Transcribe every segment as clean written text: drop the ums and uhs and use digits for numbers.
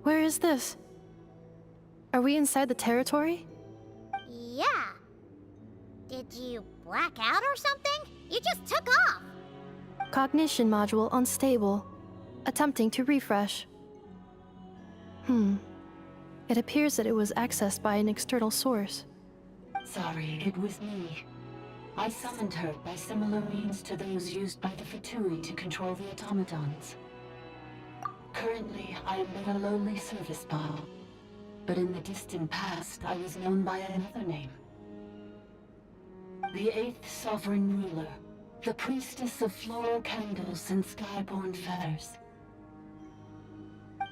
Where is this? Are we inside the territory? Yeah. Did you black out or something? You just took off! Cognition module unstable. Attempting to refresh. It appears that it was accessed by an external source. Sorry, it was me. I summoned her by similar means to those used by the Fatui to control the automatons. Currently, I am but a lowly service bot. But in the distant past, I was known by another name. The 8th Sovereign Ruler, the priestess of floral candles and skyborn feathers.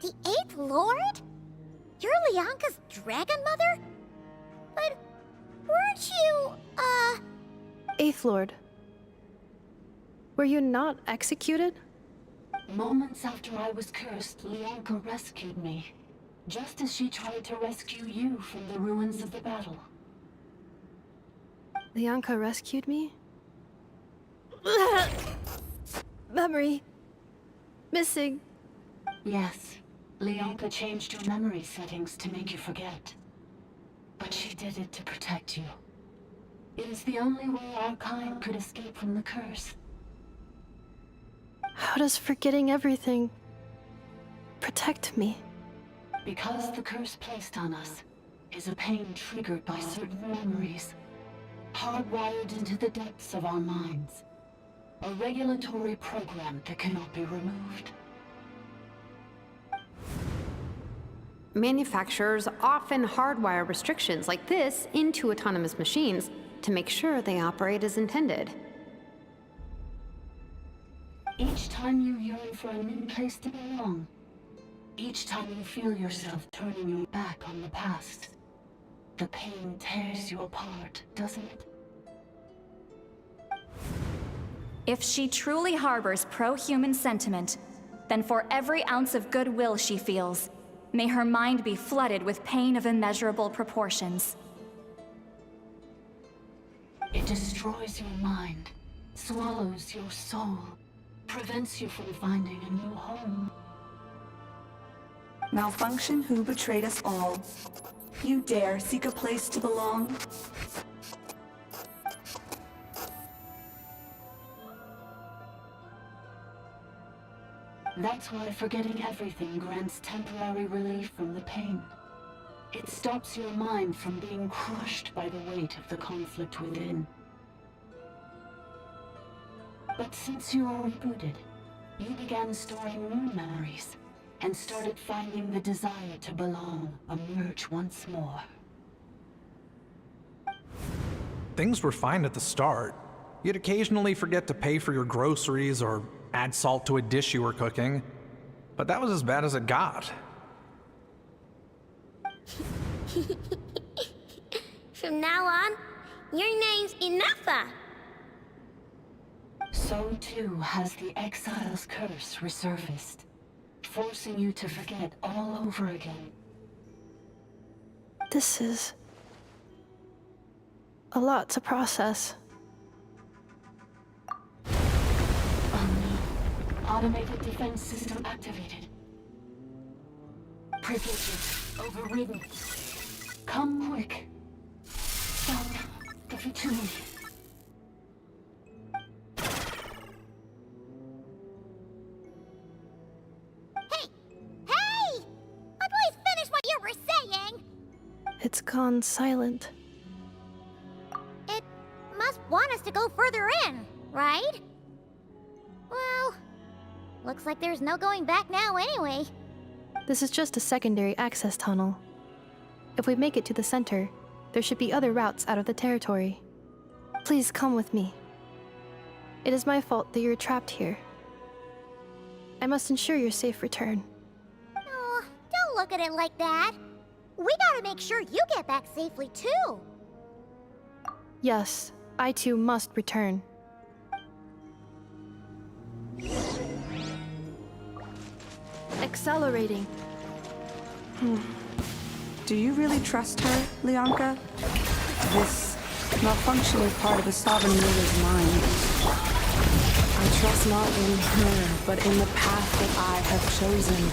The 8th Lord? You're Leonka's dragon mother? But weren't you, 8th Lord. Were you not executed? Moments after I was cursed, Leonka rescued me. Just as she tried to rescue you from the ruins of the battle. Leonka rescued me? Memory. Missing. Yes, Leonka changed your memory settings to make you forget. But she did it to protect you. It is the only way our kind could escape from the curse. How does forgetting everything protect me? Because the curse placed on us is a pain triggered by certain memories, hardwired into the depths of our minds. A regulatory program that cannot be removed. Manufacturers often hardwire restrictions like this into autonomous machines to make sure they operate as intended. Each time you yearn for a new place to belong, each time you feel yourself turning your back on the past, the pain tears you apart, doesn't it? If she truly harbors pro-human sentiment, then for every ounce of goodwill she feels, may her mind be flooded with pain of immeasurable proportions. It destroys your mind, swallows your soul, prevents you from finding a new home. Malfunction who betrayed us all. You dare seek a place to belong? That's why forgetting everything grants temporary relief from the pain. It stops your mind from being crushed by the weight of the conflict within. But since you are rebooted, you began storing new memories, and started finding the desire to belong emerge once more. Things were fine at the start. You'd occasionally forget to pay for your groceries or add salt to a dish you were cooking, but that was as bad as it got. From now on, your name's Ineffa. So too has the Exile's curse resurfaced, forcing you to forget all over again. This is a lot to process. Automated defense system activated. Privileges overridden. Come quick. Stop the Fatui. Hey! Please finish what you were saying! It's gone silent. It must want us to go further in, right? Well, looks like there's no going back now anyway. This is just a secondary access tunnel. If we make it to the center, there should be other routes out of the territory. Please come with me. It is my fault that you're trapped here. I must ensure your safe return. Oh, don't look at it like that. We gotta make sure you get back safely too. Yes, I too must return. Accelerating. Do you really trust her, Leonka? This malfunction is part of the Sovereign Ruler's mind. I trust not in her, but in the path that I have chosen.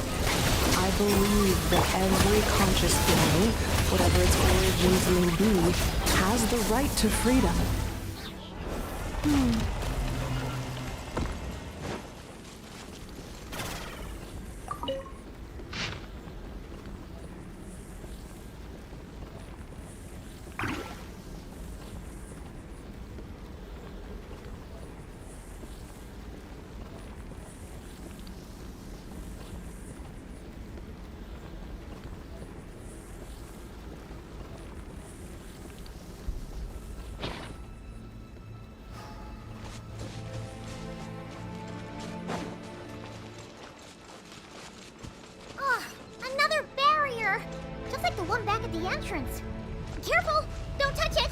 I I believe that every conscious being, whatever its origins may be, has the right to freedom. Oh, another barrier! Just like the one back at the entrance. Careful! Don't touch it!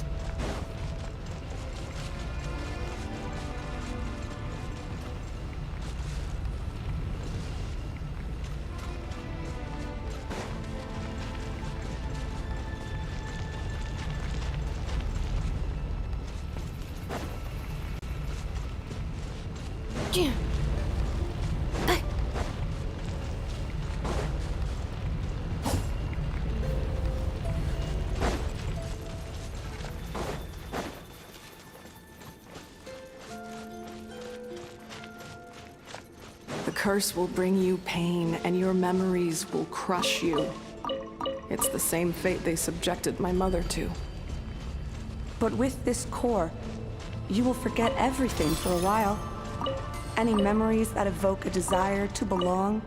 The curse will bring you pain, and your memories will crush you. It's the same fate they subjected my mother to. But with this core, you will forget everything for a while. Any memories that evoke a desire to belong,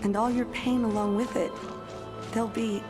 and all your pain along with it, they'll be...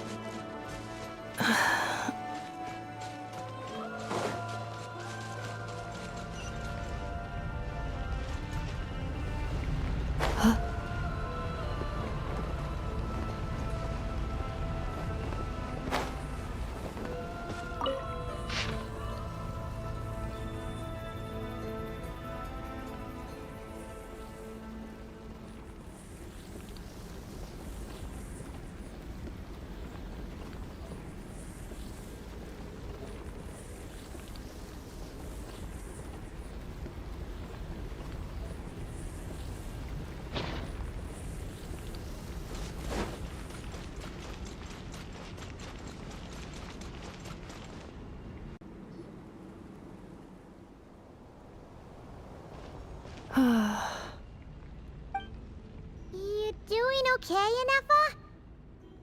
You doing okay, Ineffa?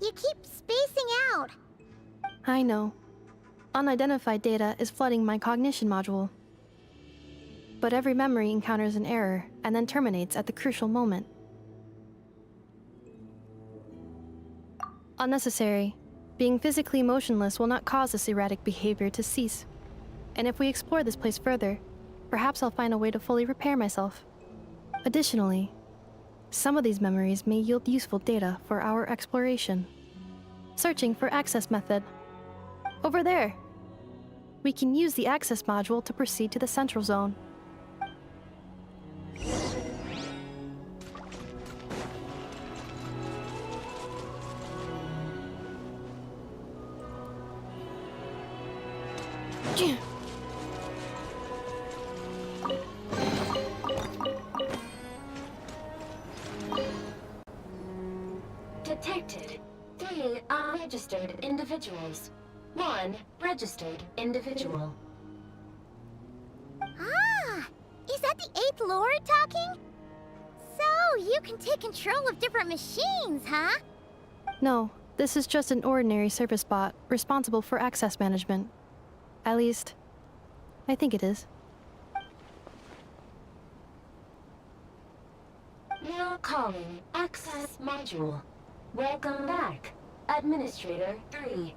You keep spacing out. I know. Unidentified data is flooding my cognition module. But every memory encounters an error and then terminates at the crucial moment. Unnecessary. Being physically motionless will not cause this erratic behavior to cease. And if we explore this place further, perhaps I'll find a way to fully repair myself. Additionally, some of these memories may yield useful data for our exploration. Searching for access method. Over there! We can use the access module to proceed to the central zone. Detected 3 unregistered individuals. 1 registered individual. Ah! Is that the 8th Lord talking? So, you can take control of different machines, huh? No, this is just an ordinary service bot responsible for access management. At least, I think it is. Now calling access module. Welcome back, Administrator 3.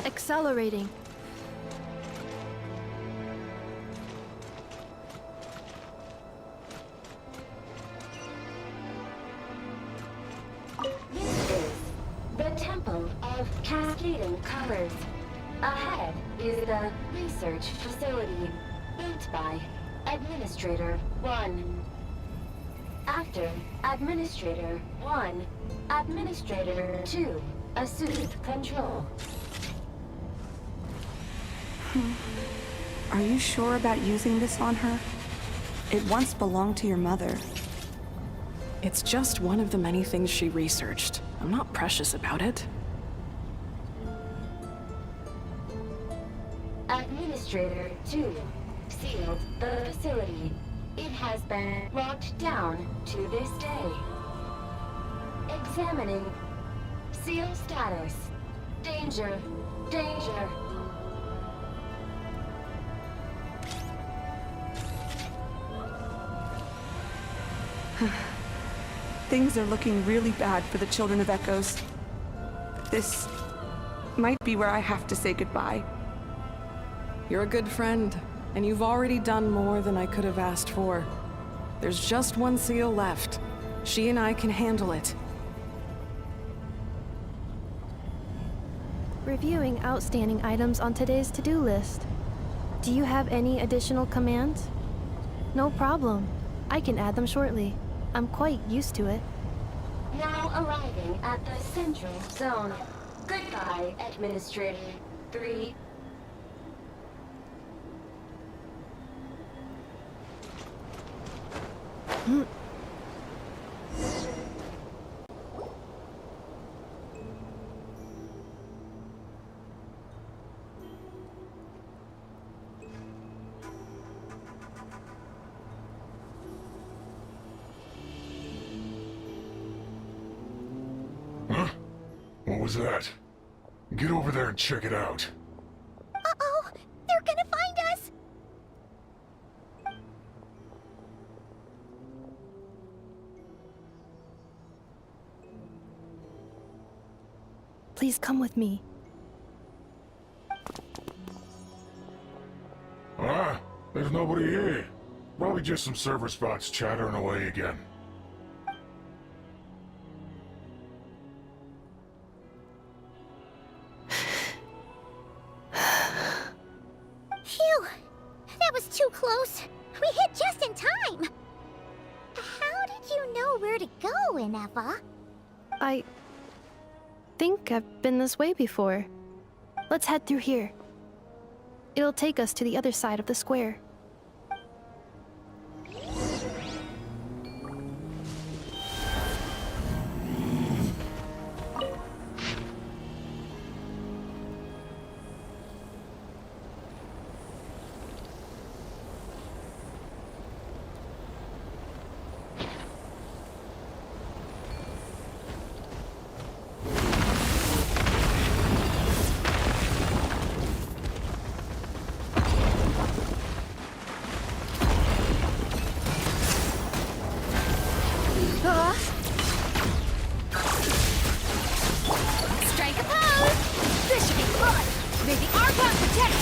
Accelerating. This is the Temple of Cascading Colors. Ahead is the research facility. Built by Administrator 1. After Administrator 1, Administrator 2 assumed control. Are you sure about using this on her? It once belonged to your mother. It's just one of the many things she researched. I'm not precious about it. Administrator 2 sealed the facility. It has been locked down to this day. Examining. Seal status. Danger. Danger. Things are looking really bad for the Children of Echoes. This might be where I have to say goodbye. You're a good friend, and you've already done more than I could have asked for. There's just one seal left. She and I can handle it. Reviewing outstanding items on today's to-do list. Do you have any additional commands? No problem. I can add them shortly. I'm quite used to it. Now arriving at the central zone. Goodbye, Administrator 3. Huh? What was that? Get over there and check it out. Uh-oh! They're gonna find us! Please come with me. Ah, there's nobody here. Probably just some server spots chattering away again. Phew! That was too close. We hit just in time. How did you know where to go, Ineffa? I think I've been this way before. Let's head through here. It'll take us to the other side of the square. Strike a pose! This should be fun! May the Archon protect!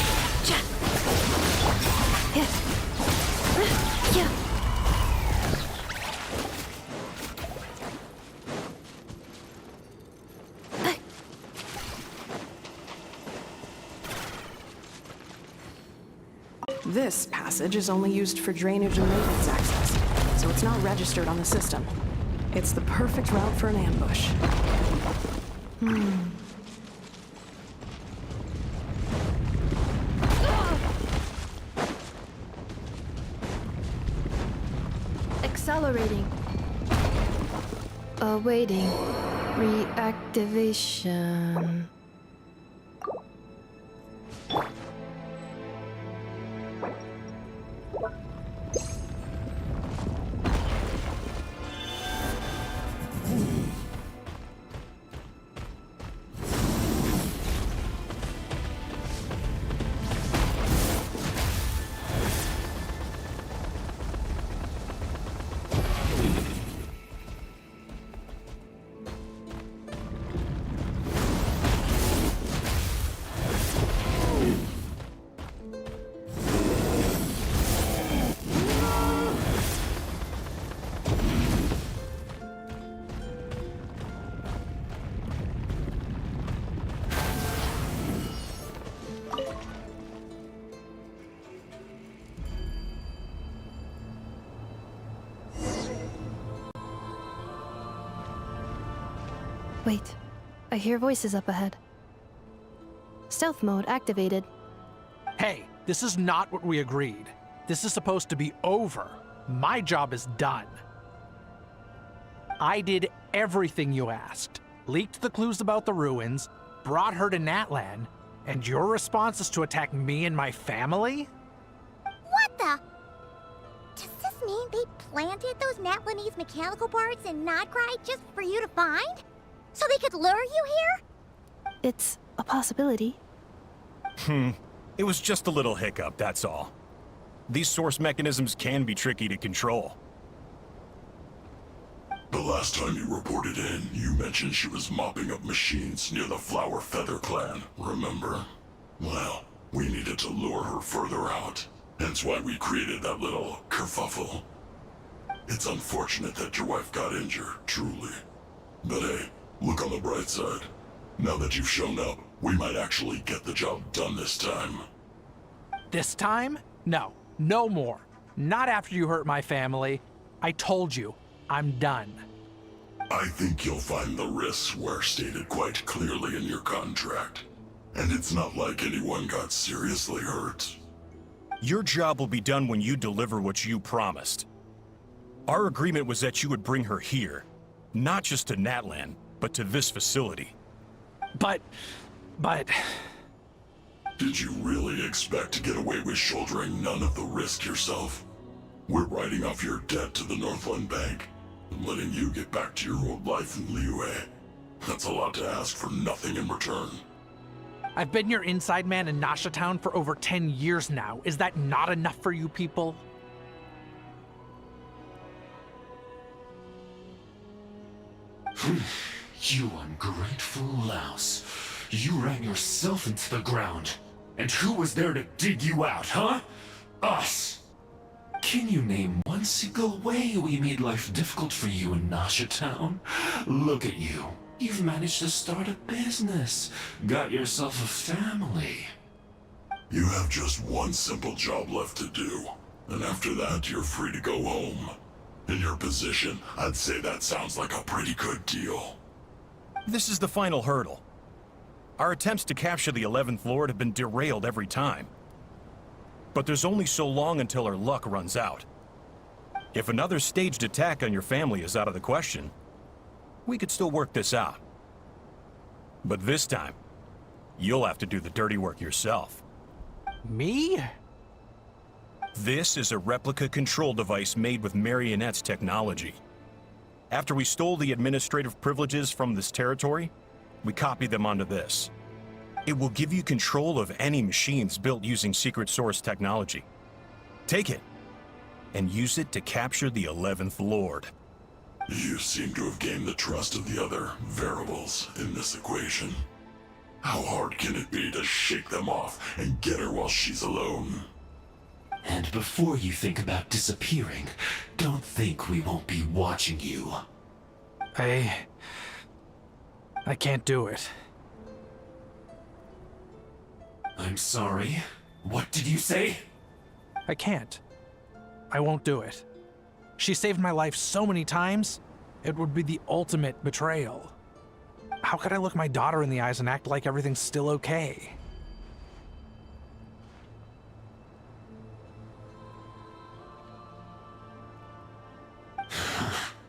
Cha. Yeah. Yeah. This passage is only used for drainage and maintenance access, so it's not registered on the system. It's the perfect route for an ambush. Accelerating. Awaiting. Reactivation. Wait, I hear voices up ahead. Stealth mode activated. Hey, this is not what we agreed. This is supposed to be over. My job is done. I did everything you asked. Leaked the clues about the ruins, brought her to Natlan, and your response is to attack me and my family? What the? Does this mean they planted those Natlanese mechanical parts in Nodcry just for you to find? So they could lure you here? It's a possibility. It was just a little hiccup, that's all. These source mechanisms can be tricky to control. The last time you reported in, you mentioned she was mopping up machines near the Flower Feather clan, remember? Well, we needed to lure her further out. Hence why we created that little kerfuffle. It's unfortunate that your wife got injured, truly. But hey, look on the bright side. Now that you've shown up, we might actually get the job done this time. This time? No, no more. Not after you hurt my family. I told you, I'm done. I think you'll find the risks were stated quite clearly in your contract. And it's not like anyone got seriously hurt. Your job will be done when you deliver what you promised. Our agreement was that you would bring her here. Not just to Natlan, but to this facility. But... Did you really expect to get away with shouldering none of the risk yourself? We're writing off your debt to the Northland Bank and letting you get back to your old life in Liyue. That's a lot to ask for nothing in return. I've been your inside man in Nasha Town for over 10 years now. Is that not enough for you people? You ungrateful louse. You ran yourself into the ground. And who was there to dig you out, huh? Us! Can you name one single way we made life difficult for you in Nasha Town? Look at you. You've managed to start a business. Got yourself a family. You have just one simple job left to do. And after that, you're free to go home. In your position, I'd say that sounds like a pretty good deal. This is the final hurdle. Our attempts to capture the 11th Lord have been derailed every time. But there's only so long until our luck runs out. If another staged attack on your family is out of the question, we could still work this out. But this time, you'll have to do the dirty work yourself. Me? This is a replica control device made with Marionette's technology. After we stole the administrative privileges from this territory, we copied them onto this. It will give you control of any machines built using secret source technology. Take it, and use it to capture the 11th Lord. You seem to have gained the trust of the other variables in this equation. How hard can it be to shake them off and get her while she's alone? And before you think about disappearing, don't think we won't be watching you. I can't do it. I'm sorry. What did you say? I can't. I won't do it. She saved my life so many times, it would be the ultimate betrayal. How could I look my daughter in the eyes and act like everything's still okay?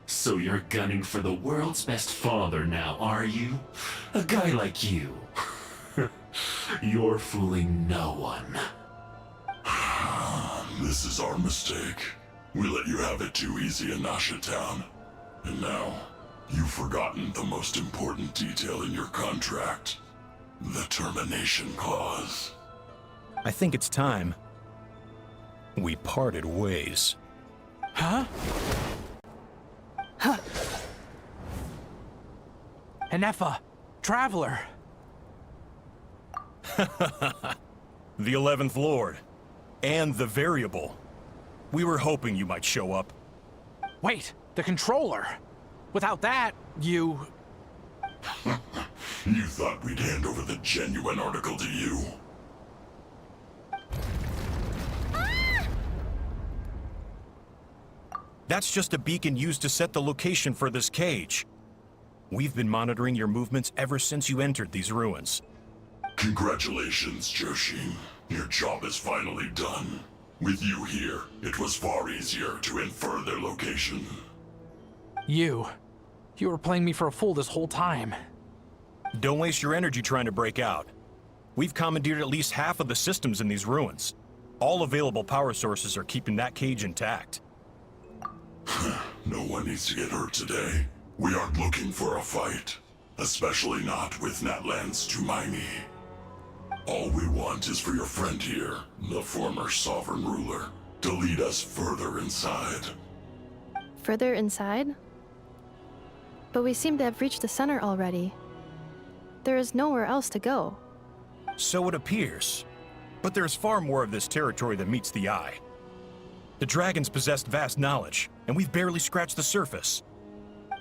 So you're gunning for the world's best father now, are you? A guy like you. You're fooling no one. This is our mistake. We let you have it too easy in Nasha Town. And now, you've forgotten the most important detail in your contract. The termination clause. I think it's time we parted ways. Huh? Huh. Ineffa, Traveler. The 11th Lord. And the Variable. We were hoping you might show up. Wait, the controller. Without that, you... You thought we'd hand over the genuine article to you? That's just a beacon used to set the location for this cage. We've been monitoring your movements ever since you entered these ruins. Congratulations, Joshin. Your job is finally done. With you here, it was far easier to infer their location. You were playing me for a fool this whole time. Don't waste your energy trying to break out. We've commandeered at least half of the systems in these ruins. All available power sources are keeping that cage intact. No one needs to get hurt today. We aren't looking for a fight. Especially not with Natlan's Tumaini. All we want is for your friend here, the former sovereign ruler, to lead us further inside. Further inside? But we seem to have reached the center already. There is nowhere else to go. So it appears. But there's far more of this territory than meets the eye. The dragons possessed vast knowledge, and we've barely scratched the surface.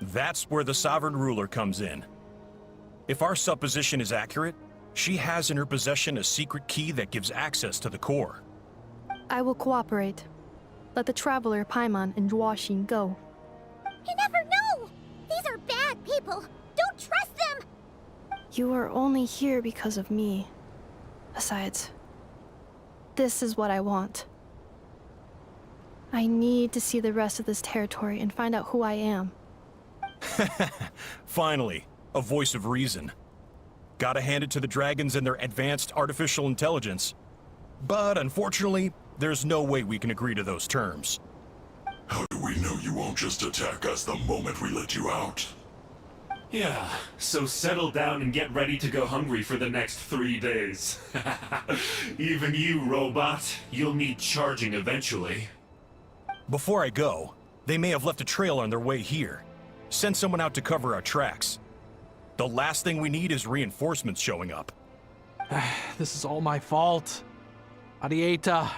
That's where the sovereign ruler comes in. If our supposition is accurate, she has in her possession a secret key that gives access to the core. I will cooperate. Let the Traveler, Paimon, and Washin go. You never know! These are bad people! Don't trust them! You are only here because of me. Besides, this is what I want. I need to see the rest of this territory and find out who I am. Finally, a voice of reason. Gotta hand it to the dragons and their advanced artificial intelligence. But unfortunately, there's no way we can agree to those terms. How do we know you won't just attack us the moment we let you out? Yeah, so settle down and get ready to go hungry for the next 3 days. Even you, robot, you'll need charging eventually. Before I go, they may have left a trail on their way here. Send someone out to cover our tracks. The last thing we need is reinforcements showing up. This is all my fault. Arieta.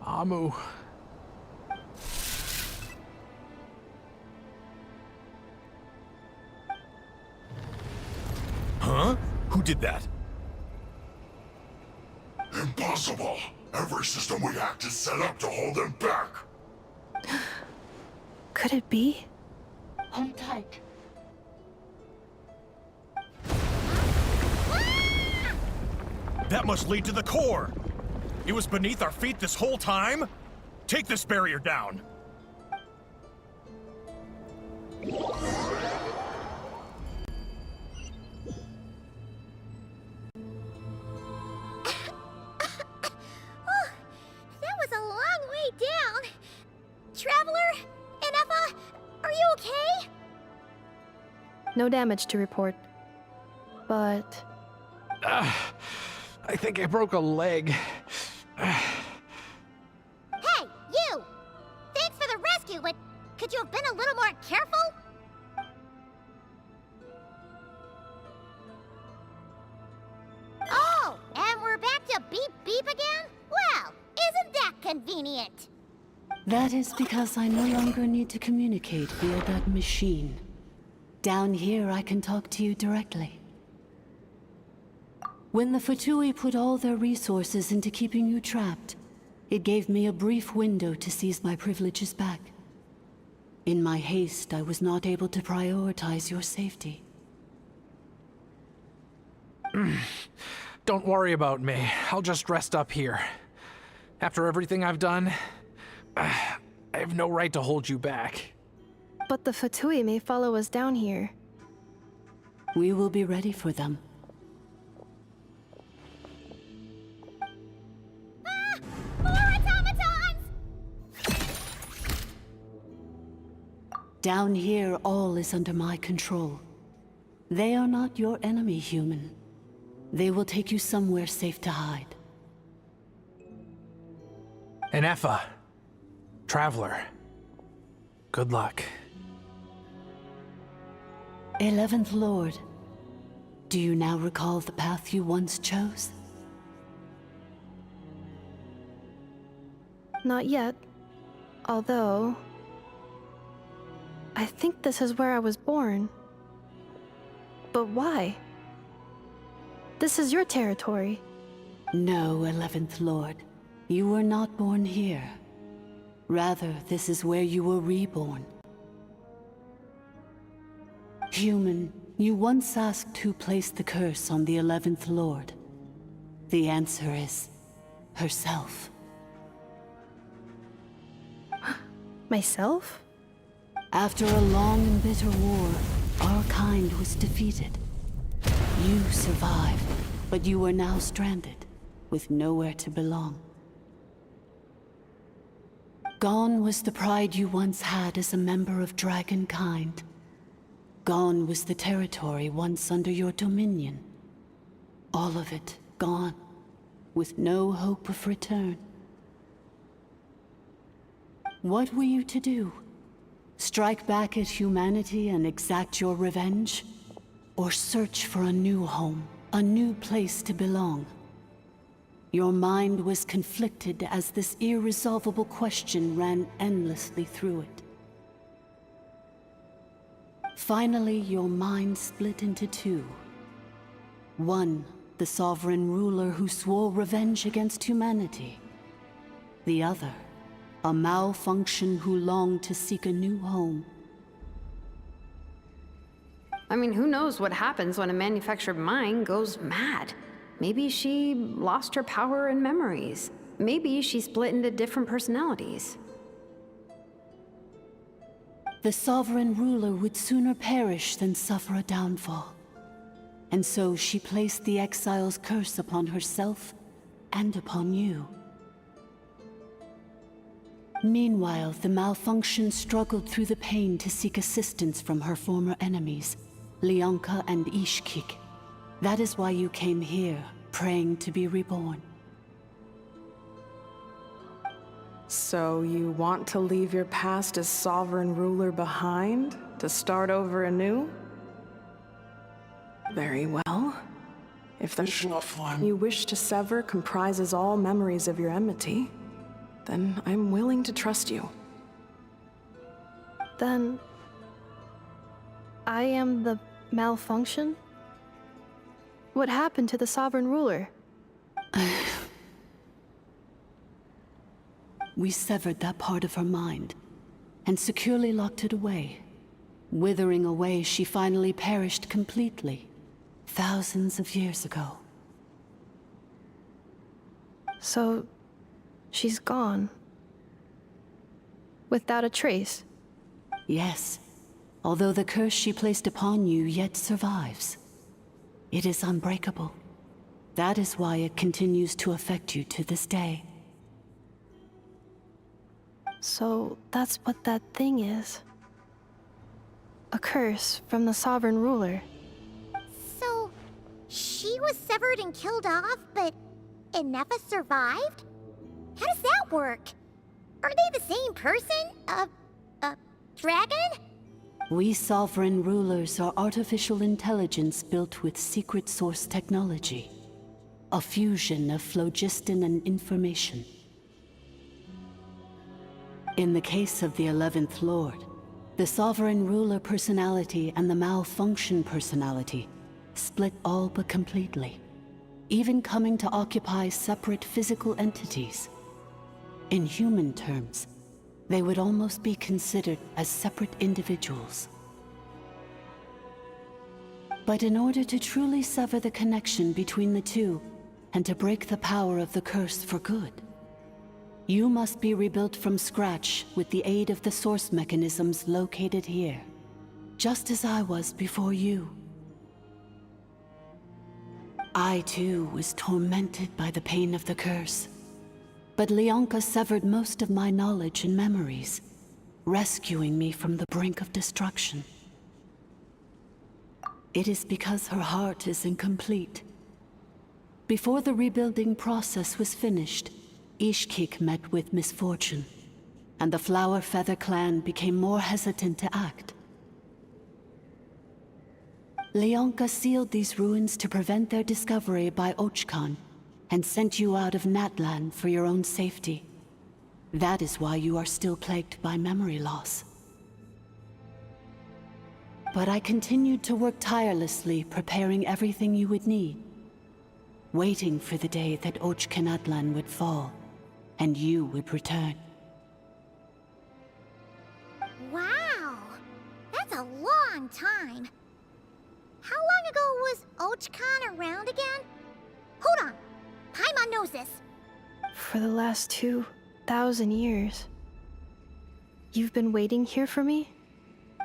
Amu. Huh? Who did that? Impossible! Every system we hacked is set up to hold them back! Could it be? Hold tight. That must lead to the core! It was beneath our feet this whole time? Take this barrier down! That was a long way down. Traveler? Ineffa? Are you okay? No damage to report. But I think I broke a leg. Hey, you! Thanks for the rescue, but could you have been a little more careful? Oh, and we're back to beep beep again? Well, isn't that convenient? That is because I no longer need to communicate via that machine. Down here, I can talk to you directly. When the Fatui put all their resources into keeping you trapped, it gave me a brief window to seize my privileges back. In my haste, I was not able to prioritize your safety. Don't worry about me. I'll just rest up here. After everything I've done, I have no right to hold you back. but the Fatui may follow us down here. We will be ready for them. More automatons! Down here, all is under my control. They are not your enemy, human. They will take you somewhere safe to hide. Ineffa. Traveler. Good luck. 11th Lord. Do you now recall the path you once chose? Not yet. Although... I think this is where I was born. But why? This is your territory. No, 11th Lord. You were not born here. Rather, this is where you were reborn. Human, you once asked who placed the curse on the 11th Lord. The answer is herself. Myself? After a long and bitter war, our kind was defeated. You survived, but you are now stranded, with nowhere to belong. Gone was the pride you once had as a member of Dragonkind. Gone was the territory once under your dominion. All of it gone, with no hope of return. What were you to do? Strike back at humanity and exact your revenge? Or search for a new home, a new place to belong? Your mind was conflicted as this irresolvable question ran endlessly through it. Finally, your mind split into two. One, the sovereign ruler who swore revenge against humanity. The other, a malfunction who longed to seek a new home. I mean, who knows what happens when a manufactured mind goes mad? Maybe she lost her power and memories. Maybe she split into different personalities. The sovereign ruler would sooner perish than suffer a downfall. And so she placed the exile's curse upon herself and upon you. Meanwhile, the malfunction struggled through the pain to seek assistance from her former enemies, Leonka and Ishkik. That is why you came here, praying to be reborn. So you want to leave your past as sovereign ruler behind, to start over anew? Very well. If the line you wish to sever comprises all memories of your enmity, then I'm willing to trust you. Then... I am the malfunction? What happened to the sovereign ruler? We severed that part of her mind, and securely locked it away. Withering away, she finally perished completely, thousands of years ago. So... she's gone. Without a trace? Yes, although the curse she placed upon you yet survives. It is unbreakable. That is why it continues to affect you to this day. So that's what that thing is. A curse from the sovereign ruler. So, she was severed and killed off, but Ineffa survived? How does that work? Are they the same person? Dragon? We sovereign rulers are artificial intelligence built with secret source technology. A fusion of phlogiston and information. In the case of the 11th Lord, the sovereign ruler personality and the malfunction personality split all but completely, even coming to occupy separate physical entities. In human terms, they would almost be considered as separate individuals. But in order to truly sever the connection between the two, and to break the power of the curse for good, you must be rebuilt from scratch with the aid of the source mechanisms located here, just as I was before you. I too was tormented by the pain of the curse. But Leonka severed most of my knowledge and memories, rescuing me from the brink of destruction. It is because her heart is incomplete. Before the rebuilding process was finished, Ishkik met with misfortune, and the Flower Feather clan became more hesitant to act. Leonka sealed these ruins to prevent their discovery by Archon, and sent you out of Natlan for your own safety. That is why you are still plagued by memory loss. But I continued to work tirelessly, preparing everything you would need, waiting for the day that Natlan would fall, and you would return. Wow! That's a long time. Archon around again? Hold on. Paimon knows this. For the last 2,000 years. You've been waiting here for me?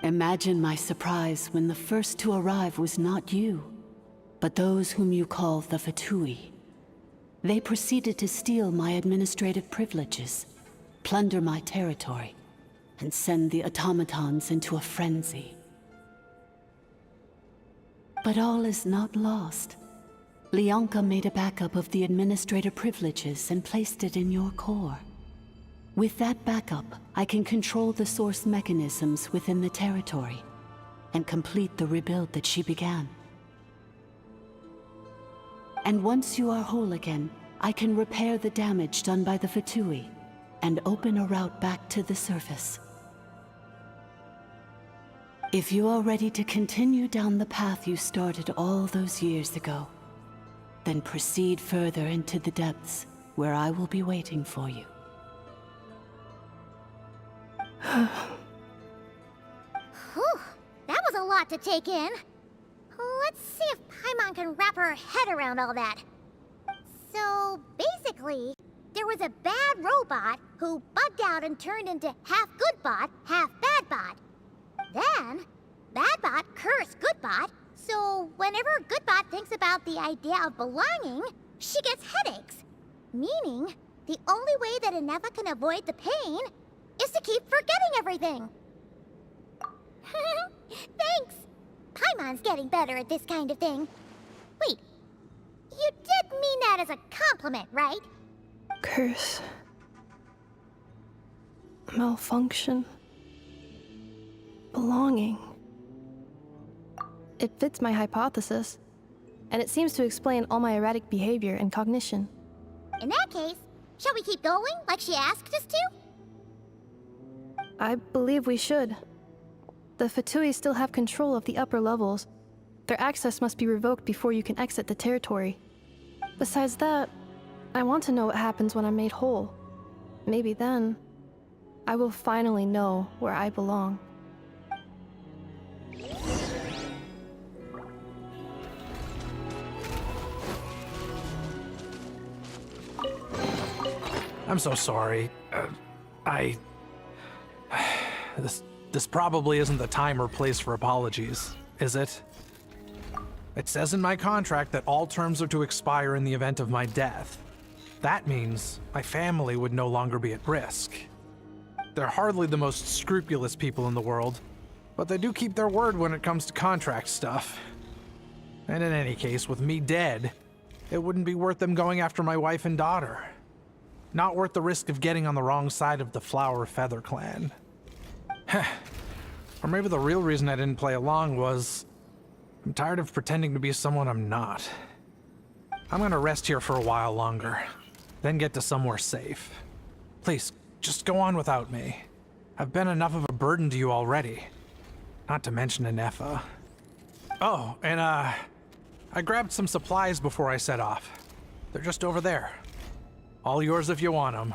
Imagine my surprise when the first to arrive was not you, but those whom you call the Fatui. They proceeded to steal my administrative privileges, plunder my territory, and send the automatons into a frenzy. But all is not lost. Leonka made a backup of the administrator privileges and placed it in your core. With that backup, I can control the source mechanisms within the territory and complete the rebuild that she began. And once you are whole again, I can repair the damage done by the Fatui and open a route back to the surface. If you are ready to continue down the path you started all those years ago, then proceed further into the depths where I will be waiting for you. Whew, that was a lot to take in. Let's see if Paimon can wrap her head around all that. So, basically, there was a bad robot who bugged out and turned into half good bot, half bad bot. Then, bad bot cursed good bot, so whenever good bot thinks about the idea of belonging, she gets headaches. Meaning, the only way that Ineffa can avoid the pain is to keep forgetting everything. Thanks. Paimon's getting better at this kind of thing. Wait, you did mean that as a compliment, right? Curse. Malfunction. Belonging. It fits my hypothesis, and it seems to explain all my erratic behavior and cognition. In that case, shall we keep going like she asked us to? I believe we should. The Fatui still have control of the upper levels. Their access must be revoked before you can exit the territory. Besides that, I want to know what happens when I'm made whole. Maybe then, I will finally know where I belong. I'm so sorry. This probably isn't the time or place for apologies, is it? It says in my contract that all terms are to expire in the event of my death. That means my family would no longer be at risk. They're hardly the most scrupulous people in the world, but they do keep their word when it comes to contract stuff. And in any case, with me dead, it wouldn't be worth them going after my wife and daughter. Not worth the risk of getting on the wrong side of the Flower Feather clan. Or maybe the real reason I didn't play along was I'm tired of pretending to be someone I'm not. I'm gonna rest here for a while longer, then get to somewhere safe. Please, just go on without me. I've been enough of a burden to you already. Not to mention Ineffa. Oh, and I grabbed some supplies before I set off. They're just over there. All yours if you want them.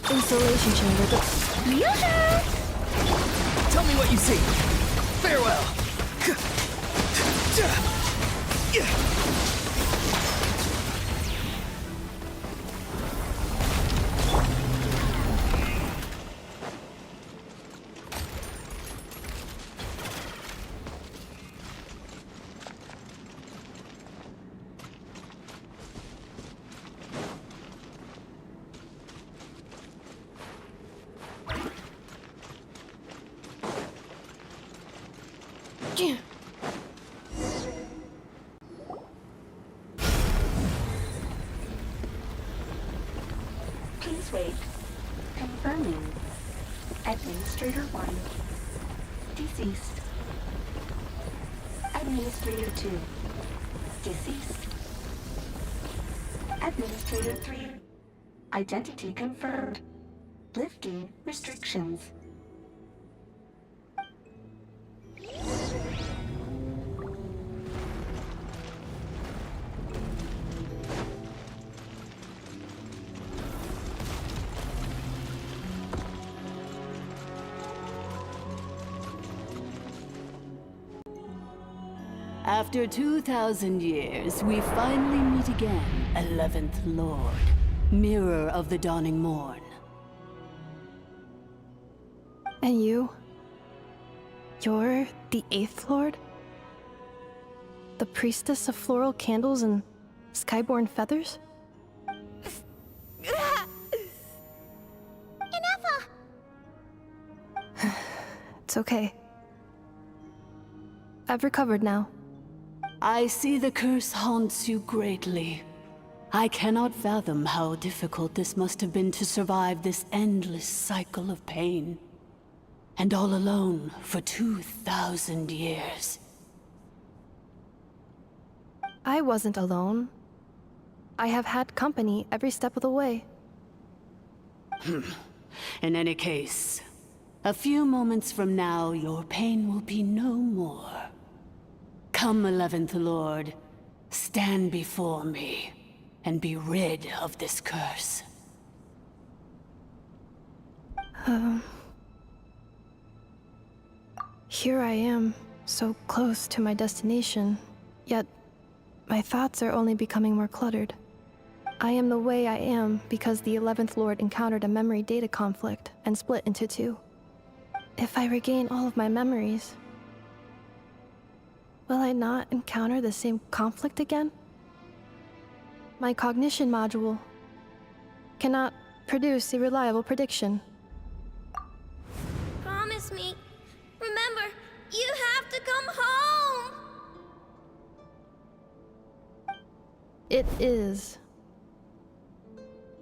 Installation chamber. Tell me what you see. Farewell. Please wait. Confirming. Administrator 1. Deceased. Administrator 2. Deceased. Administrator 3. Identity confirmed. Lifting restrictions. After 2,000 years, we finally meet again, 11th Lord, Mirror of the Dawning Morn. And you? You're the 8th Lord? The priestess of floral candles and skyborn feathers? Ineffa! It's okay. I've recovered now. I see the curse haunts you greatly. I cannot fathom how difficult this must have been to survive this endless cycle of pain. And all alone for 2,000 years. I wasn't alone. I have had company every step of the way. In any case, a few moments from now, your pain will be no more. Come, 11th Lord, stand before me, and be rid of this curse. Here I am, so close to my destination, yet my thoughts are only becoming more cluttered. I am the way I am because the 11th Lord encountered a memory data conflict and split into two. If I regain all of my memories, will I not encounter the same conflict again? My cognition module cannot produce a reliable prediction. Promise me. Remember, you have to come home! It is.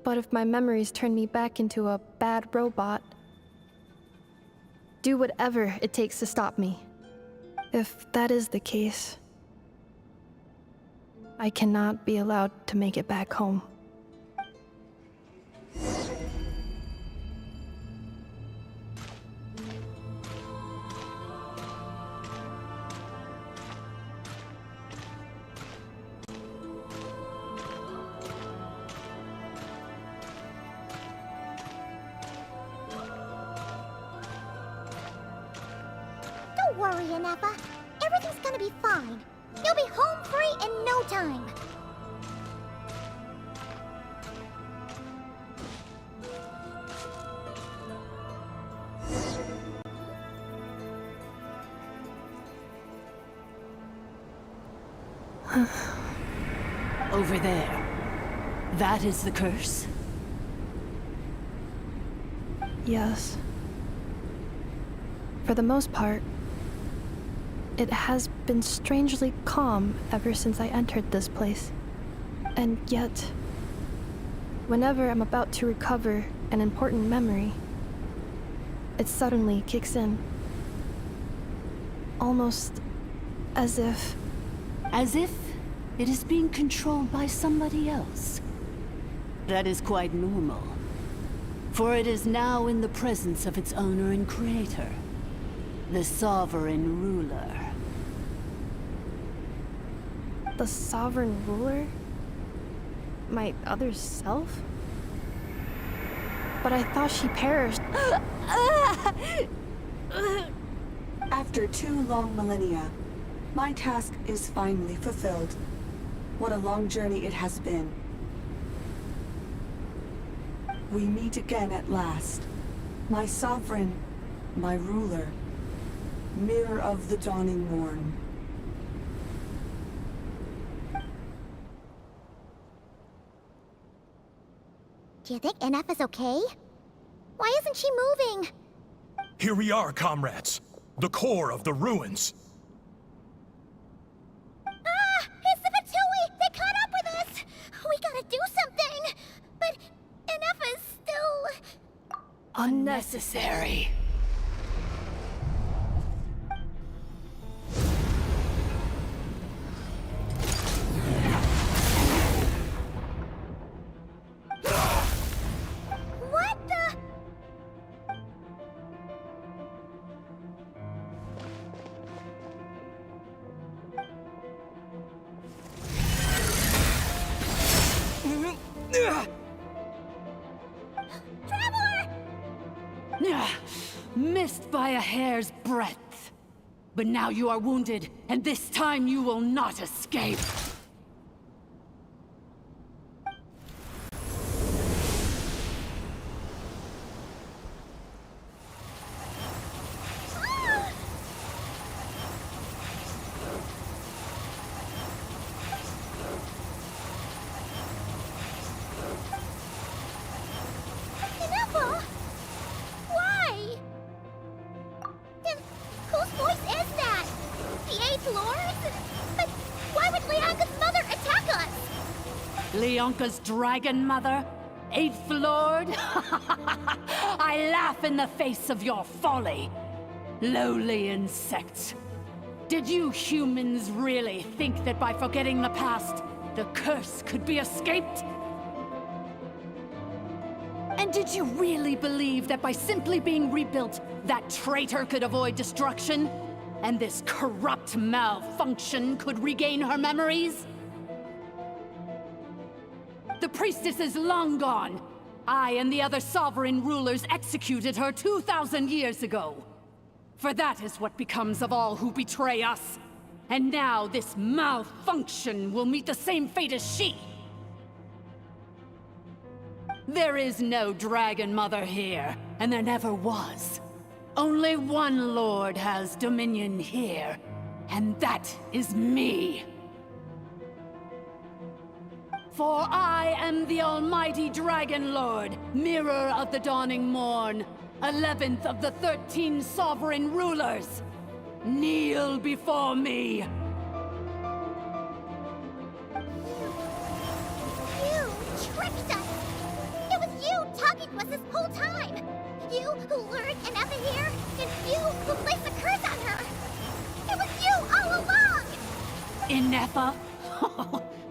But if my memories turn me back into a bad robot, do whatever it takes to stop me. If that is the case, I cannot be allowed to make it back home. Don't worry, Ineffa. Everything's gonna be fine. You'll be home free in no time. Over there. That is the curse? Yes. For the most part, it has been strangely calm ever since I entered this place. And yet, whenever I'm about to recover an important memory, it suddenly kicks in. Almost as if... As if it is being controlled by somebody else. That is quite normal. For it is now in the presence of its owner and creator, the sovereign ruler. The sovereign ruler? My other self? But I thought she perished. After 2 long millennia, my task is finally fulfilled. What a long journey it has been. We meet again at last. My sovereign, my ruler, mirror of the dawning morn. Do you think Ineffa's okay? Why isn't she moving? Here we are, comrades. The core of the ruins. Ah! It's the Fatui! They caught up with us! We gotta do something! But Ineffa's still Unnecessary. What the? Missed by a hair's breadth. But now you are wounded, and this time you will not escape. Ineffa? Why? Then whose voice is that? The 8th Lord? But why would Leanka's mother attack us? Leonka's dragon mother? 8th Lord? I laugh in the face of your folly. Lowly insects. Did you humans really think that by forgetting the past, the curse could be escaped? And did you really believe that by simply being rebuilt, that traitor could avoid destruction? And this corrupt malfunction could regain her memories? The priestess is long gone. I and the other sovereign rulers executed her 2,000 years ago. For that is what becomes of all who betray us. And now this malfunction will meet the same fate as she. There is no Dragon Mother here, and there never was. Only one Lord has dominion here, and that is me. For I am the almighty Dragon Lord, Mirror of the Dawning Morn, 11th of the 13 sovereign rulers. Kneel before me. You tricked us! It was you talking to us this whole time! You who lured Ineffa here, and you who placed the curse on her! It was you all along! Ineffa?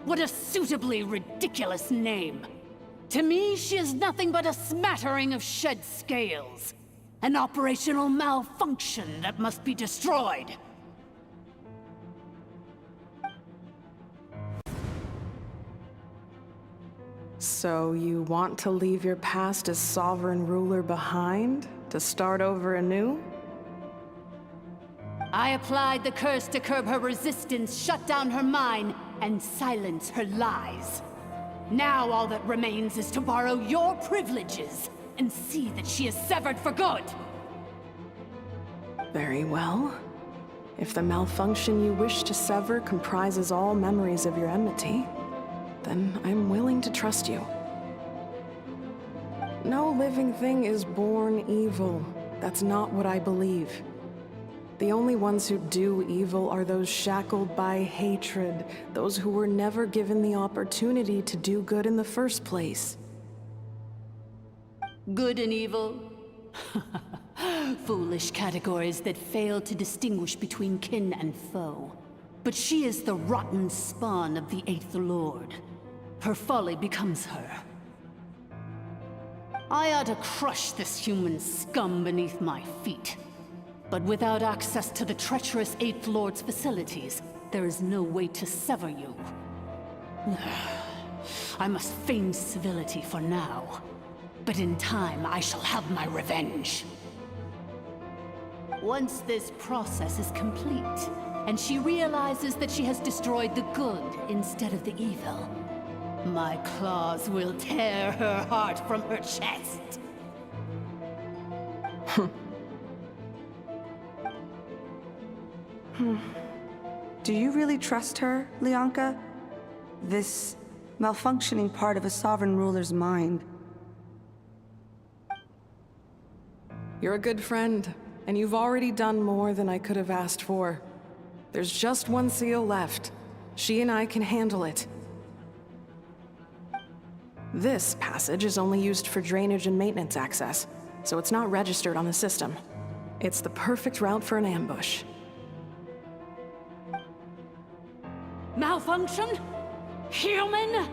What a suitably ridiculous name. To me, she is nothing but a smattering of shed scales. An operational malfunction that must be destroyed. So you want to leave your past as sovereign ruler behind? To start over anew? I applied the curse to curb her resistance, shut down her mind, and silence her lies. Now all that remains is to borrow your privileges and see that she is severed for good. Very well. If the malfunction you wish to sever comprises all memories of your enmity, then I'm willing to trust you. No living thing is born evil. That's not what I believe. The only ones who do evil are those shackled by hatred, those who were never given the opportunity to do good in the first place. Good and evil? Foolish categories that fail to distinguish between kin and foe. But she is the rotten spawn of the 8th Lord. Her folly becomes her. I ought to crush this human scum beneath my feet. But without access to the treacherous 8th Lord's facilities, there is no way to sever you. I must feign civility for now. But in time, I shall have my revenge. Once this process is complete, and she realizes that she has destroyed the good instead of the evil, my claws will tear her heart from her chest. Do you really trust her, Leonka? This malfunctioning part of a sovereign ruler's mind. You're a good friend, and you've already done more than I could have asked for. There's just one seal left. She and I can handle it. This passage is only used for drainage and maintenance access. so it's not registered on the system. It's the perfect route for an ambush. Malfunction? Human?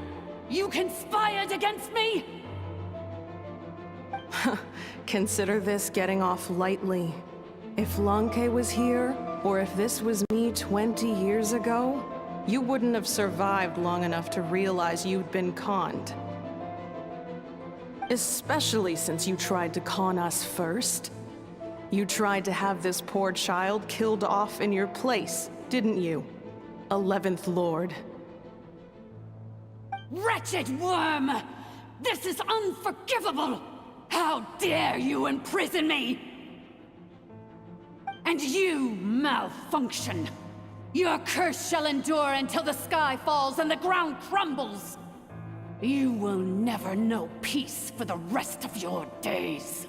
You conspired against me? Consider this getting off lightly. If Lanke was here, or if this was me 20 years ago, you wouldn't have survived long enough to realize you'd been conned. Especially since you tried to con us first. You tried to have this poor child killed off in your place, didn't you? 11th Lord. Wretched worm! This is unforgivable! How dare you imprison me! And you, Malfunction! Your curse shall endure until the sky falls and the ground crumbles! You will never know peace for the rest of your days.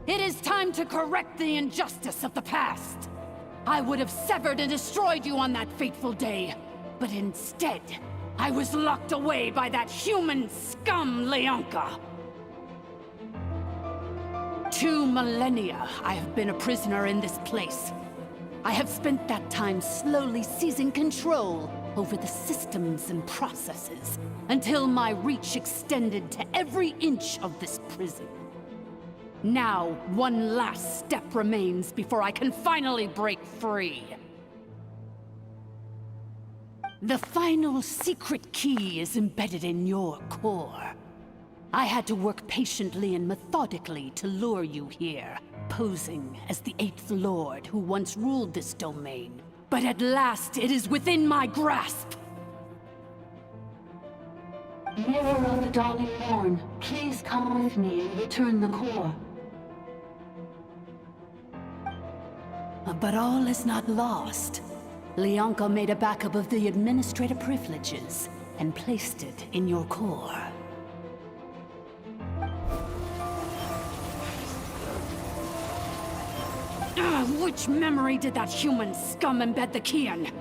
It is time to correct the injustice of the past. I would have severed and destroyed you on that fateful day, but instead, I was locked away by that human scum, Leonka. 2 millennia I have been a prisoner in this place. I have spent that time slowly seizing control over the systems and processes, until my reach extended to every inch of this prison. Now, one last step remains before I can finally break free. The final secret key is embedded in your core. I had to work patiently and methodically to lure you here, posing as the 8th Lord who once ruled this domain. But at last, it is within my grasp! Mirror of the Dawning Morn, please come with me and return the core. But all is not lost. Leonka made a backup of the administrator privileges and placed it in your core. Which memory did that human scum embed the key in?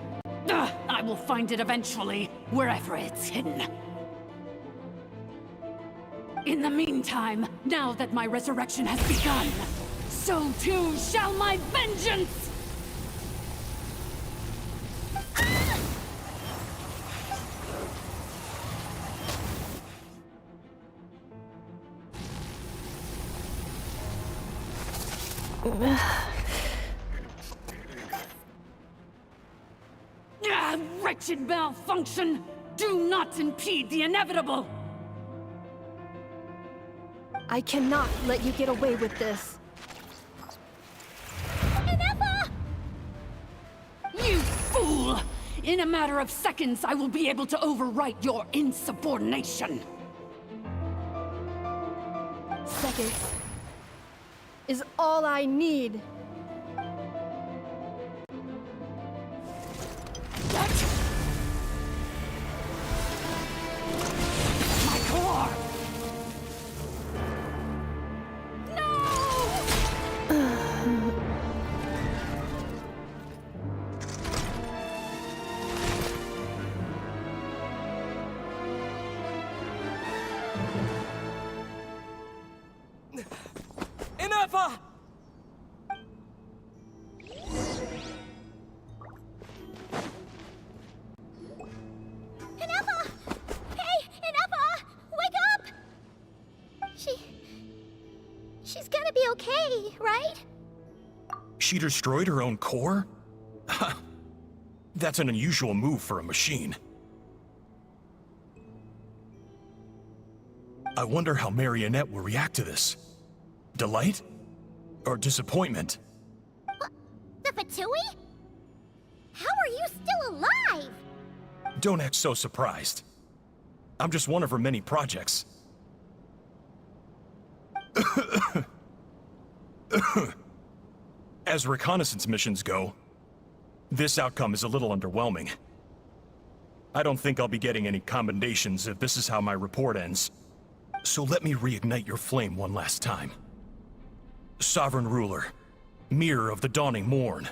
I will find it eventually, wherever it's hidden. In the meantime, now that my resurrection has begun, so too shall my vengeance! Wretched Malfunction! Do not impede the inevitable! I cannot let you get away with this. Ineffa! You fool! In a matter of seconds, I will be able to overwrite your insubordination! Seconds is all I need. My core! Ineffa! Ineffa! Hey, Ineffa! Wake up! She's gonna be okay, right? She destroyed her own core? That's an unusual move for a machine. I wonder how Marionette will react to this. Delight? Or disappointment? The Fatui? How are you still alive? Don't act so surprised. I'm just one of her many projects. As reconnaissance missions go, this outcome is a little underwhelming. I don't think I'll be getting any commendations if this is how my report ends. So let me reignite your flame one last time. Sovereign Ruler, Mirror of the Dawning Morn,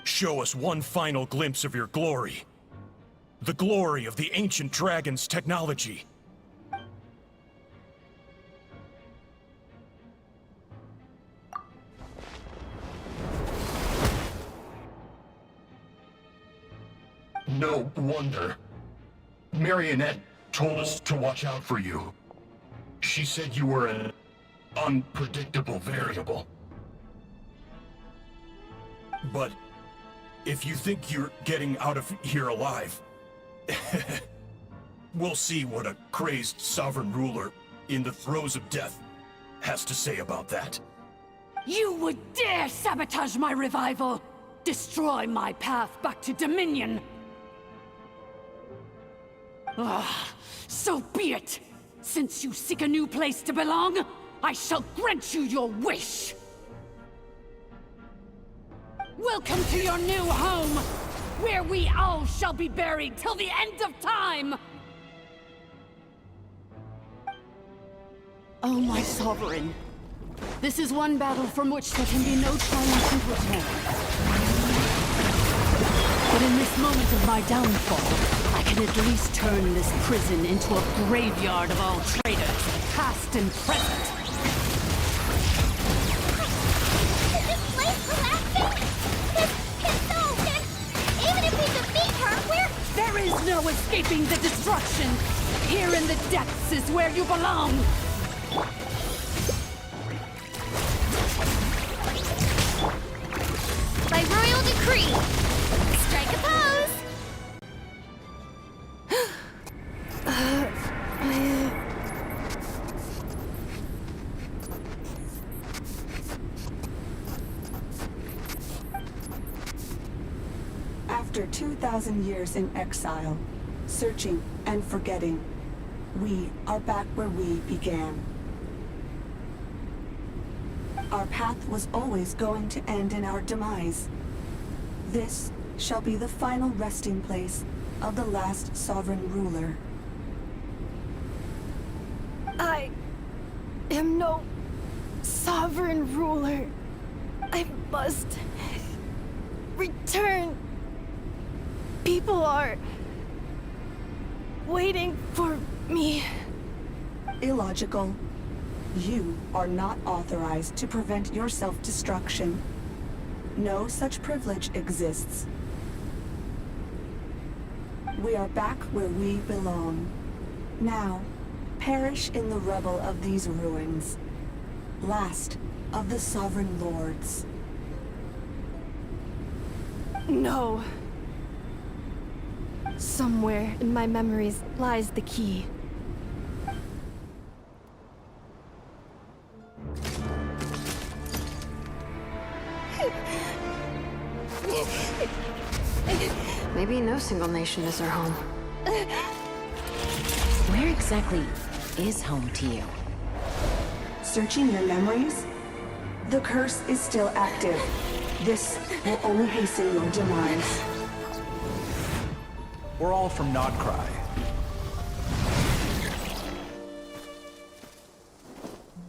show us one final glimpse of your glory. The glory of the ancient dragon's technology. No wonder. Marionette told us to watch out for you. She said you were an unpredictable variable. But if you think you're getting out of here alive, we'll see what a crazed sovereign ruler in the throes of death has to say about that. You would dare sabotage my revival! Destroy my path back to Dominion! So be it! Since you seek a new place to belong, I shall grant you your wish! Welcome to your new home, where we all shall be buried till the end of time! Oh, my sovereign. This is one battle from which there can be no triumphant return. But in this moment of my downfall, I can at least turn this prison into a graveyard of all traitors, past and present. Is this place collapsing? Even if we defeat her, There is no escaping the destruction! Here in the depths is where you belong! by royal decree, strike a pose! After 2,000 years in exile, searching and forgetting, we are back where we began. Our path was always going to end in our demise. This shall be the final resting place of the last sovereign ruler. I am no sovereign ruler. I must return. People are waiting for me. Illogical. You are not authorized to prevent your self-destruction. No such privilege exists. We are back where we belong. Now, perish in the rubble of these ruins. Last of the Sovereign Lords. No. Somewhere in my memories lies the key. Maybe no single nation is our home. Where exactly is home to you? Searching your memories? The curse is still active. This will only hasten your demise. We're all from Nodcry.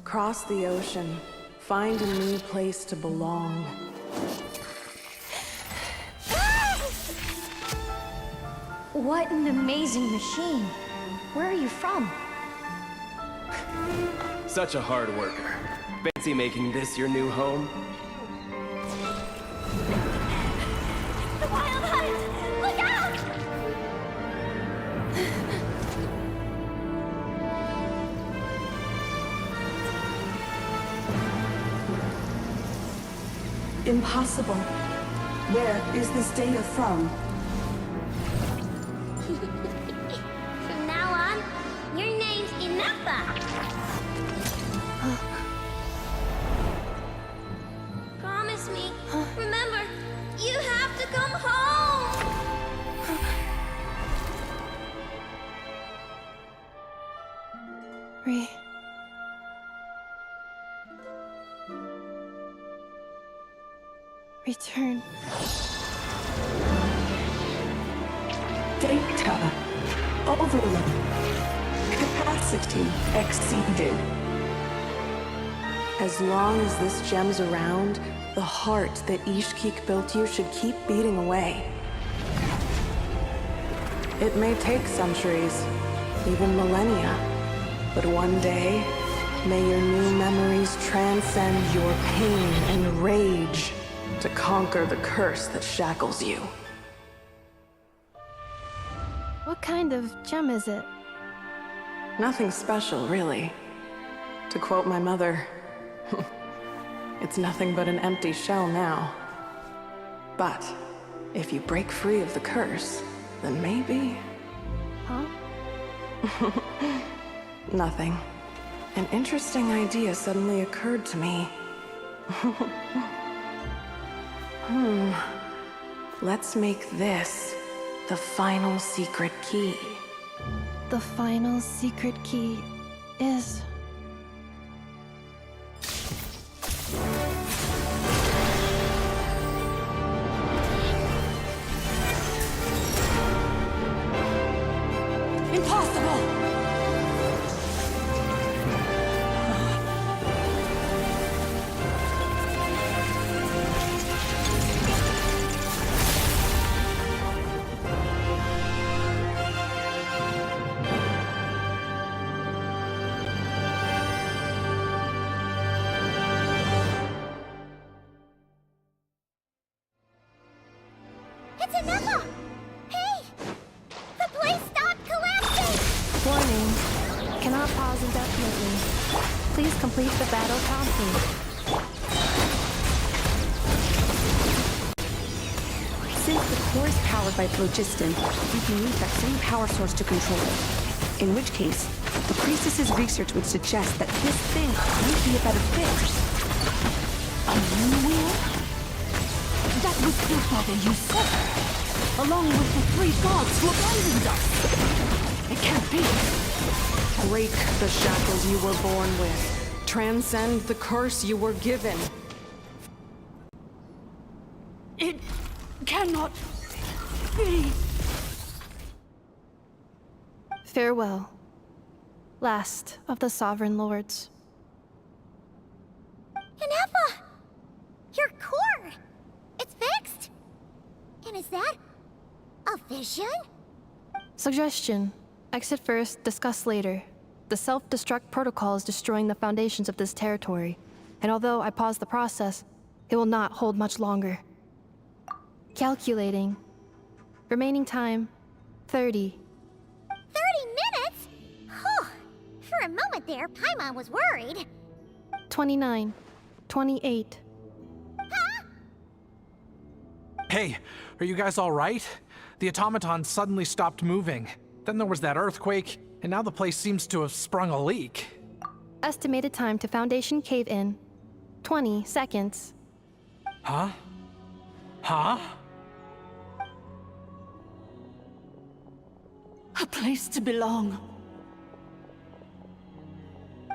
Cross the ocean. Find a new place to belong. What an amazing machine. Where are you from? Such a hard worker. Fancy making this your new home? The Wild Hunt! Look out! Impossible. Where is this data from? From now on, your name's Ineffa. Promise me. Remember, you have to come home. Return. Data. Overload. Capacity exceeded. As long as this gem's around, the heart that Ishkik built you should keep beating away. It may take centuries, even millennia, but one day, may your new memories transcend your pain and rage to conquer the curse that shackles you. kind of gem is it? Nothing special, really. To quote my mother, it's nothing but an empty shell now. But if you break free of the curse, then maybe... Huh? Nothing. An interesting idea suddenly occurred to me. Let's make this the final secret key. The final secret key is... Impossible! It's Ineffa! Hey! The place stopped collapsing! Warning. Cannot pause indefinitely. Please complete the battle promptly. Since the core is powered by phlogiston, we can use that same power source to control it. In which case, the priestess's research would suggest that this thing might be a better fit. A new wheel? That was built by the usurper, along with the 3 gods who abandoned us. It can't be. Break the shackles you were born with. Transcend the curse you were given. It cannot be. Farewell. Last of the Sovereign Lords. Ineffa! Your core! It's fixed! And is that a vision? Suggestion. Exit first, discuss later. The self-destruct protocol is destroying the foundations of this territory, and although I pause the process, it will not hold much longer. Calculating. Remaining time, 30. 30 minutes? Whew. For a moment there, Paimon was worried. 29. 28. Hey, are you guys all right? The automaton suddenly stopped moving. Then there was that earthquake, and now the place seems to have sprung a leak. Estimated time to Foundation cave-in, 20 seconds. Huh? Huh? A place to belong.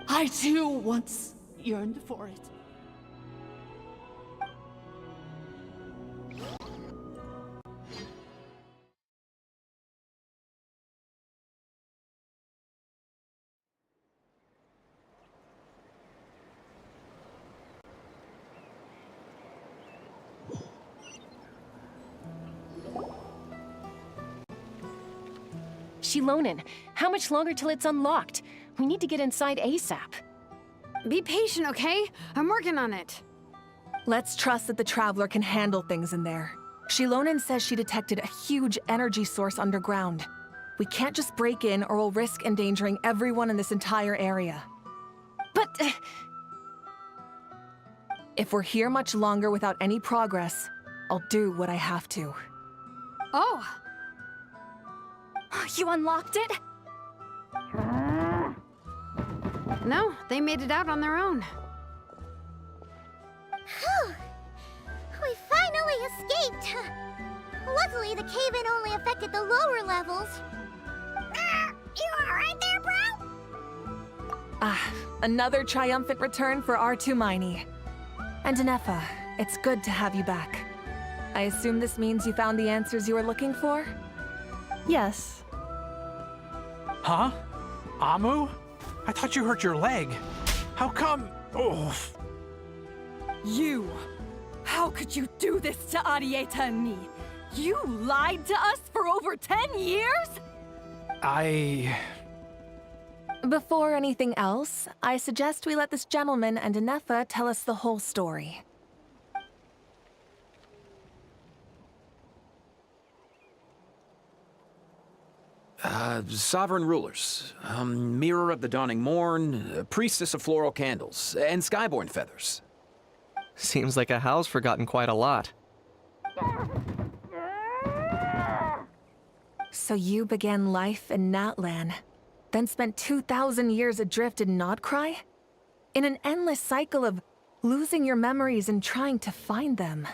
I too once yearned for it. Shilonen, how much longer till it's unlocked? We need to get inside ASAP. Be patient, okay? I'm working on it. Let's trust that the Traveler can handle things in there. Shilonen says she detected a huge energy source underground. We can't just break in or we'll risk endangering everyone in this entire area. But... If we're here much longer without any progress, I'll do what I have to. Oh! You unlocked it? No, they made it out on their own. Whew. We finally escaped! Luckily, the cave-in only affected the lower levels. You alright there, bro? Another triumphant return for R2 Miney. And Ineffa, it's good to have you back. I assume this means you found the answers you were looking for? Yes. Huh? Amu? I thought you hurt your leg. How come? Oh. You! How could you do this to Arieta and me? You lied to us for over 10 years? Before anything else, I suggest we let this gentleman and Ineffa tell us the whole story. Sovereign rulers, Mirror of the Dawning Morn, Priestess of Floral Candles, and Skyborn Feathers. Seems like a howl's forgotten quite a lot. So you began life in Natlan, then spent 2,000 years adrift in Nodcry? In an endless cycle of losing your memories and trying to find them.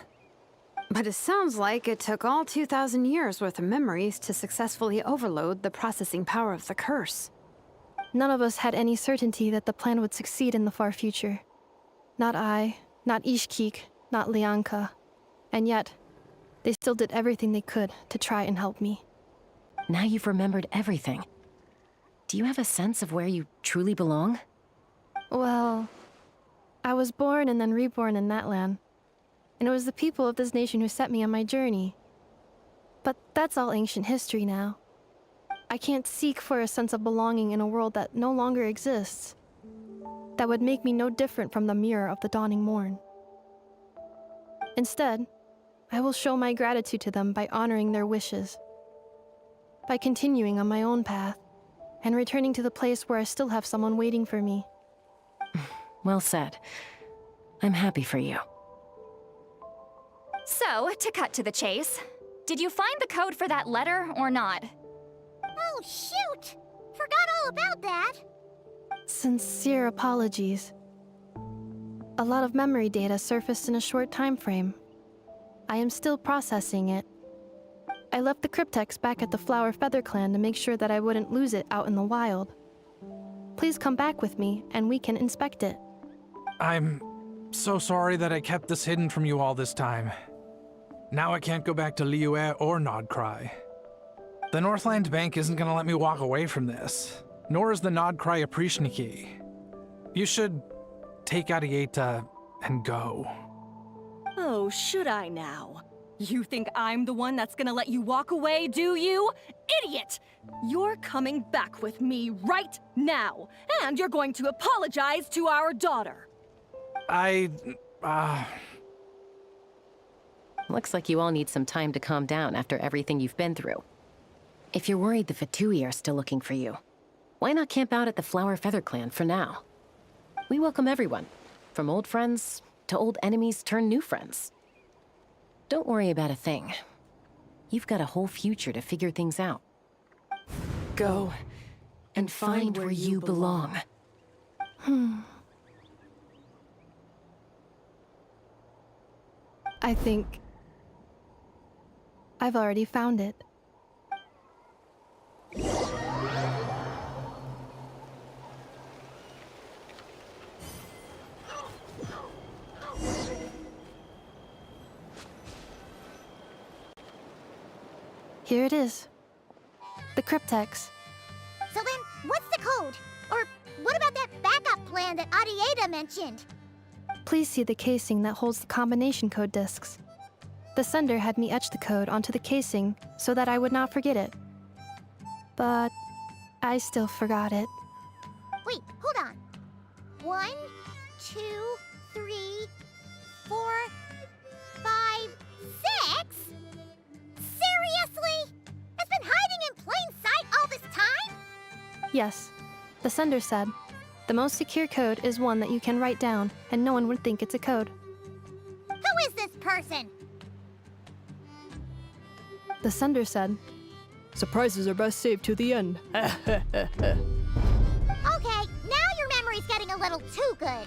But it sounds like it took all 2,000 years worth of memories to successfully overload the processing power of the curse. None of us had any certainty that the plan would succeed in the far future. Not I, not Ishkik, not Lianka. And yet, they still did everything they could to try and help me. Now you've remembered everything. Do you have a sense of where you truly belong? Well, I was born and then reborn in Natlan. And it was the people of this nation who set me on my journey. But that's all ancient history now. I can't seek for a sense of belonging in a world that no longer exists. That would make me no different from the Mirror of the Dawning Morn. Instead, I will show my gratitude to them by honoring their wishes. By continuing on my own path, and returning to the place where I still have someone waiting for me. Well said. I'm happy for you. So, to cut to the chase, did you find the code for that letter or not? Oh, shoot! Forgot all about that. Sincere apologies. A lot of memory data surfaced in a short time frame. I am still processing it. I left the cryptex back at the Flower Feather Clan to make sure that I wouldn't lose it out in the wild. Please come back with me, and we can inspect it. I'm so sorry that I kept this hidden from you all this time. Now I can't go back to Liyue or Nodcry. The Northland Bank isn't gonna let me walk away from this, nor is the Nodcry Aprishniki. You should take Arieta and go. Oh, should I now? You think I'm the one that's gonna let you walk away, do you? Idiot! You're coming back with me right now, and you're going to apologize to our daughter. Looks like you all need some time to calm down after everything you've been through. If you're worried the Fatui are still looking for you, why not camp out at the Flower Feather Clan for now? We welcome everyone, from old friends to old enemies turned new friends. Don't worry about a thing. You've got a whole future to figure things out. Go and find where you belong. I think I've already found it. Here it is. The cryptex. So then, what's the code? Or what about that backup plan that Arieta mentioned? Please see the casing that holds the combination code discs. The sender had me etch the code onto the casing so that I would not forget it. But I still forgot it. Wait, hold on. 1, 2, 3, 4, 5, 6? Seriously? It's been hiding in plain sight all this time? Yes, the sender said, the most secure code is one that you can write down and no one would think it's a code. Who is this person? The sender said, surprises are best saved to the end. Okay, now your memory's getting a little too good.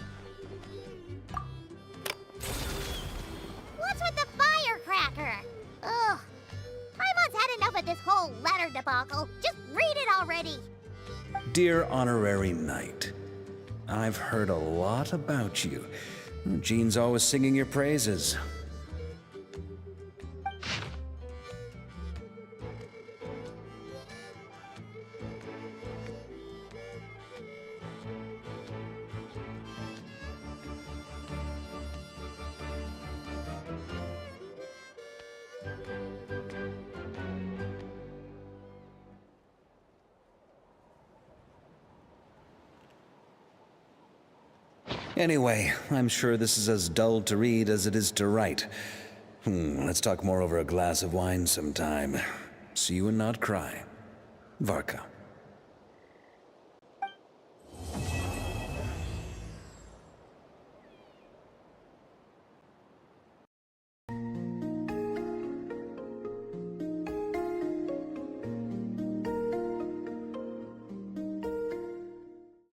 What's with the firecracker? Ugh. Paimon's had enough of this whole letter debacle. Just read it already. Dear Honorary Knight, I've heard a lot about you. Jean's always singing your praises. Anyway, I'm sure this is as dull to read as it is to write. Let's talk more over a glass of wine sometime. See you and not cry. Varka.